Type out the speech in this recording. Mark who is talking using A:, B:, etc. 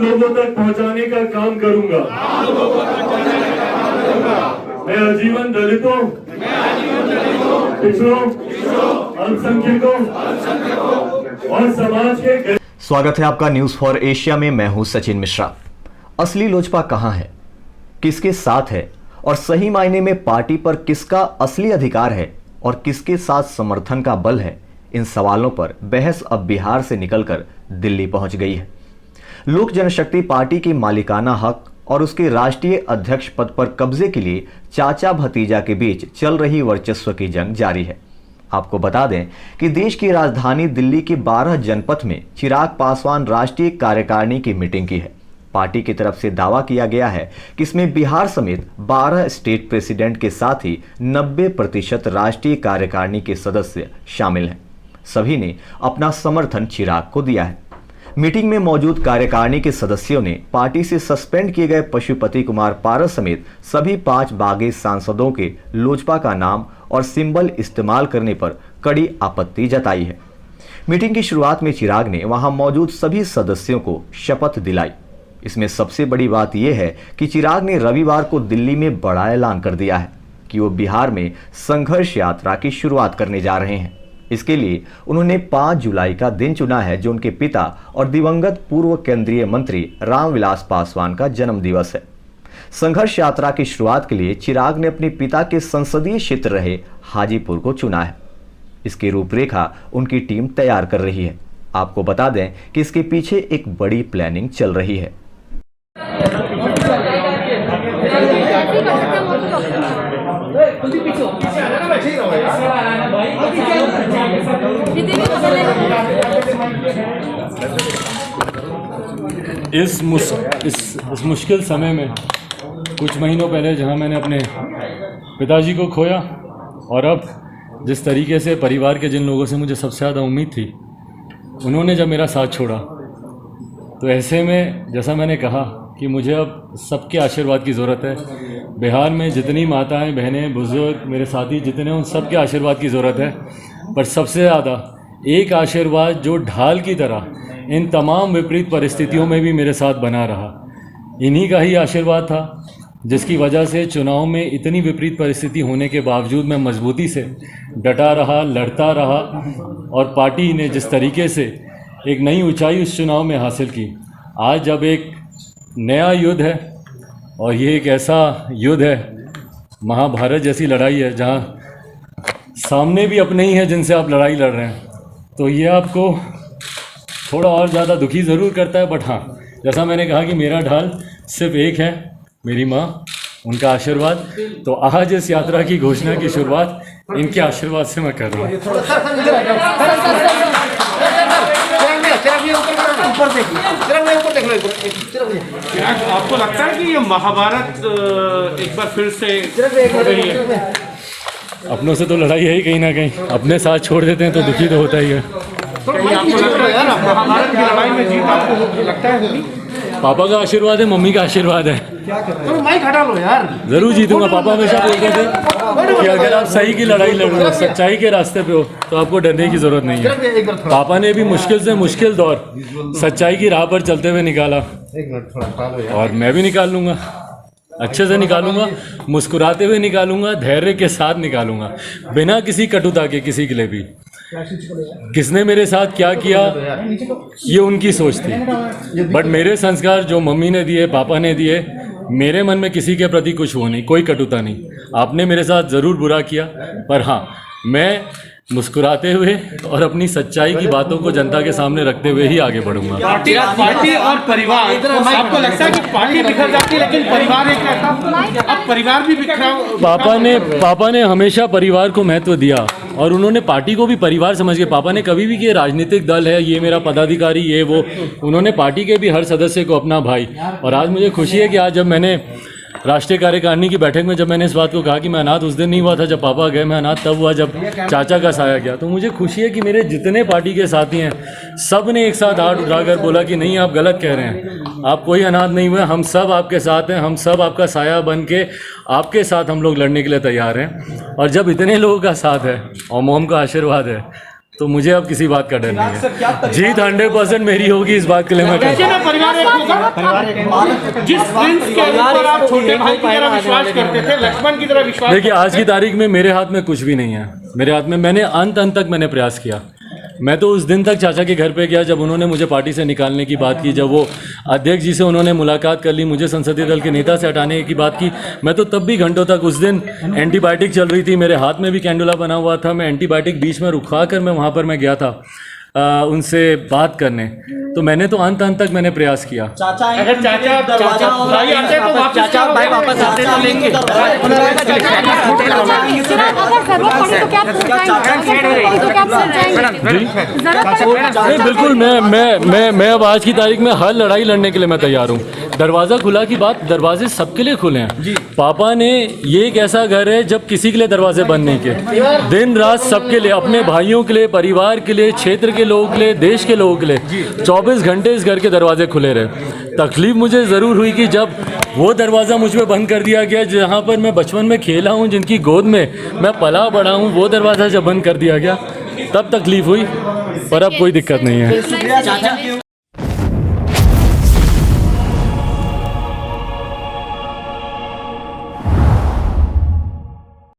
A: लोगों तक पहुंचाने का काम करूंगा। मैं आजीवन दलितों, पिछड़ों, अल्पसंख्यकों और समाज के।
B: स्वागत है आपका न्यूज फॉर एशिया में। मैं हूं सचिन मिश्रा। असली लोजपा कहां है, किसके साथ है और सही मायने में पार्टी पर किसका असली अधिकार है और किसके साथ समर्थन का बल है, इन सवालों पर बहस अब बिहार से निकलकर दिल्ली पहुंच गई है। लोक जनशक्ति पार्टी की मालिकाना हक और उसके राष्ट्रीय अध्यक्ष पद पर कब्जे के लिए चाचा भतीजा के बीच चल रही वर्चस्व की जंग जारी है। आपको बता दें कि देश की राजधानी दिल्ली के 12 जनपद में चिराग पासवान राष्ट्रीय कार्यकारिणी की मीटिंग की है। पार्टी की तरफ से दावा किया गया है कि इसमें बिहार समेत 12 स्टेट प्रेसिडेंट के साथ ही 90% राष्ट्रीय कार्यकारिणी के सदस्य शामिल हैं। सभी ने अपना समर्थन चिराग को दिया है। मीटिंग में मौजूद कार्यकारिणी के सदस्यों ने पार्टी से सस्पेंड किए गए पशुपति कुमार पारस समेत सभी 5 बागी सांसदों के लोजपा का नाम और सिंबल इस्तेमाल करने पर कड़ी आपत्ति जताई है। मीटिंग की शुरुआत में चिराग ने वहां मौजूद सभी सदस्यों को शपथ दिलाई। इसमें सबसे बड़ी बात यह है कि चिराग ने रविवार को दिल्ली में बड़ा ऐलान कर दिया है कि वो बिहार में संघर्ष यात्रा की शुरुआत करने जा रहे हैं। इसके लिए उन्होंने 5 जुलाई का दिन चुना है, जो उनके पिता और दिवंगत पूर्व केंद्रीय मंत्री रामविलास पासवान का जन्म दिवस है। संघर्ष यात्रा की शुरुआत के लिए चिराग ने अपने पिता के संसदीय क्षेत्र रहे हाजीपुर को चुना है। इसकी रूपरेखा उनकी टीम तैयार कर रही है। आपको बता दें कि इसके पीछे एक बड़ी प्लानिंग चल रही है।
C: इस मुश्किल समय में कुछ महीनों पहले जहां मैंने अपने पिताजी को खोया और अब जिस तरीके से परिवार के जिन लोगों से मुझे सबसे ज़्यादा उम्मीद थी, उन्होंने जब मेरा साथ छोड़ा, तो ऐसे में जैसा मैंने कहा कि मुझे अब सबके आशीर्वाद की ज़रूरत है। बिहार में जितनी माताएं, बहनें, बुजुर्ग, मेरे साथी जितने, उन सबके आशीर्वाद की ज़रूरत है। पर सबसे ज़्यादा एक आशीर्वाद जो ढाल की तरह इन तमाम विपरीत परिस्थितियों में भी मेरे साथ बना रहा, इन्हीं का ही आशीर्वाद था, जिसकी वजह से चुनाव में इतनी विपरीत परिस्थिति होने के बावजूद मैं मजबूती से डटा रहा, लड़ता रहा और पार्टी ने जिस तरीके से एक नई ऊंचाई उस चुनाव में हासिल की। आज जब एक नया युद्ध है और ये एक ऐसा युद्ध है, महाभारत जैसी लड़ाई है, जहाँ सामने भी अपने ही हैं जिनसे आप लड़ाई लड़ रहे हैं, तो ये आपको थोड़ा और ज़्यादा दुखी ज़रूर करता है। बट हाँ, जैसा मैंने कहा कि मेरा ढाल सिर्फ एक है, मेरी माँ, उनका आशीर्वाद। तो आज इस यात्रा की घोषणा की शुरुआत इनके आशीर्वाद से मैं कर रहा हूँ।
D: आपको लगता है कि ये महाभारत एक बार फिर से हो रही है?
C: अपनों से तो लड़ाई है ही कहीं ना कहीं, अपने साथ छोड़ देते हैं तो दुखी तो होता ही है।
D: आपको लगता है यार महाभारत की लड़ाई में जीत आपको लगता है होगी?
C: पापा का आशीर्वाद है, मम्मी का आशीर्वाद है।
D: तो माइक हटा लो यार।
C: जरूर जीतूंगा। पापा हमेशा बोलते थे कि अगर आप सही की लड़ाई लड़ रहे हो, सच्चाई के रास्ते पे हो, तो आपको डरने की जरूरत नहीं है। पापा ने भी मुश्किल से मुश्किल दौर सच्चाई की राह पर चलते हुए निकाला और मैं भी निकाल लूंगा, अच्छे से निकालूंगा, मुस्कुराते हुए निकालूंगा, धैर्य के साथ निकालूंगा, बिना किसी कटुता के। किसी के लिए भी किसने मेरे साथ क्या किया ये उनकी सोच थी, बट मेरे संस्कार जो मम्मी ने दिए, पापा ने दिए, मेरे मन में किसी के प्रति कुछ वो नहीं, कोई कटुता नहीं। आपने मेरे साथ ज़रूर बुरा किया, पर हाँ, मैं मुस्कुराते हुए और अपनी सच्चाई की बातों को जनता के सामने रखते हुए ही आगे बढ़ूंगा।
D: पार्टी और परिवार, आपको लगता है कि पार्टी बिखर जाती है लेकिन परिवार एक रहता? अब परिवार भी बिखरा।
C: पापा ने हमेशा परिवार को महत्व दिया और उन्होंने पार्टी को भी परिवार समझ के, पापा ने कभी भी कि राजनीतिक दल है, ये मेरा पदाधिकारी, ये वो, उन्होंने पार्टी के भी हर सदस्य को अपना भाई। और आज मुझे खुशी है कि आज जब मैंने राष्ट्रीय कार्यकारिणी की बैठक में जब मैंने इस बात को कहा कि मैं अनाथ उस दिन नहीं हुआ था जब पापा गए, मैं अनाथ तब हुआ जब चाचा का साया गया, तो मुझे खुशी है कि मेरे जितने पार्टी के साथी हैं सब ने एक साथ हाथ उठाकर बोला कि नहीं, आप गलत कह रहे हैं, आप कोई अनाथ नहीं हुए, हम सब आपके साथ हैं, हम सब आपका साया बन के आपके साथ हम लोग लड़ने के लिए तैयार हैं। और जब इतने लोगों का साथ है और मोम का आशीर्वाद है तो मुझे अब किसी बात का डर नहीं है। जीत 100% मेरी होगी, इस बात के लिए मैं
D: कैसे ना परिवार एक होगा? जिस प्रिंस के ऊपर आप छोटे भाई की तरह विश्वास करते थे, लक्ष्मण की तरह विश्वास
C: देखिए, आज की तारीख में मेरे हाथ में कुछ भी नहीं है। मेरे हाथ में, मैंने अंत तक मैंने प्रयास किया। मैं तो उस दिन तक चाचा के घर पे गया जब उन्होंने मुझे पार्टी से निकालने की बात की, जब वो अध्यक्ष जी से उन्होंने मुलाकात कर ली, मुझे संसदीय दल के नेता से हटाने की बात की। मैं तो तब भी घंटों तक, उस दिन एंटीबायोटिक चल रही थी, मेरे हाथ में भी कैंडुला बना हुआ था, मैं एंटीबायोटिक बीच में रुकवा कर मैं वहाँ पर मैं गया था उनसे बात करने। तो मैंने तो अंत तक मैंने प्रयास किया।
D: अगर चाचा भाई आते तो वापस
E: चाचा भाई वापस आते तो लेंगे।
C: नहीं, बिल्कुल, मैं अब आज की तारीख में हर लड़ाई लड़ने के लिए मैं तैयार हूँ। दरवाज़ा खुला की बात, दरवाजे सबके लिए खुले हैं। पापा ने, ये एक ऐसा घर है जब किसी के लिए दरवाजे बंद नहीं किए। दिन रात सबके लिए, अपने भाइयों के लिए, परिवार के लिए, क्षेत्र के लोगों के लिए, देश के लोगों के लिए 24 घंटे इस घर के दरवाजे खुले रहे। तकलीफ मुझे ज़रूर हुई कि जब वो दरवाज़ा मुझ पर बंद कर दिया गया, जहाँ पर मैं बचपन में खेला हूँ, जिनकी गोद में मैं पला बड़ा हूँ, वो दरवाज़ा जब बंद कर दिया गया तब तकलीफ हुई, पर अब कोई दिक्कत नहीं है।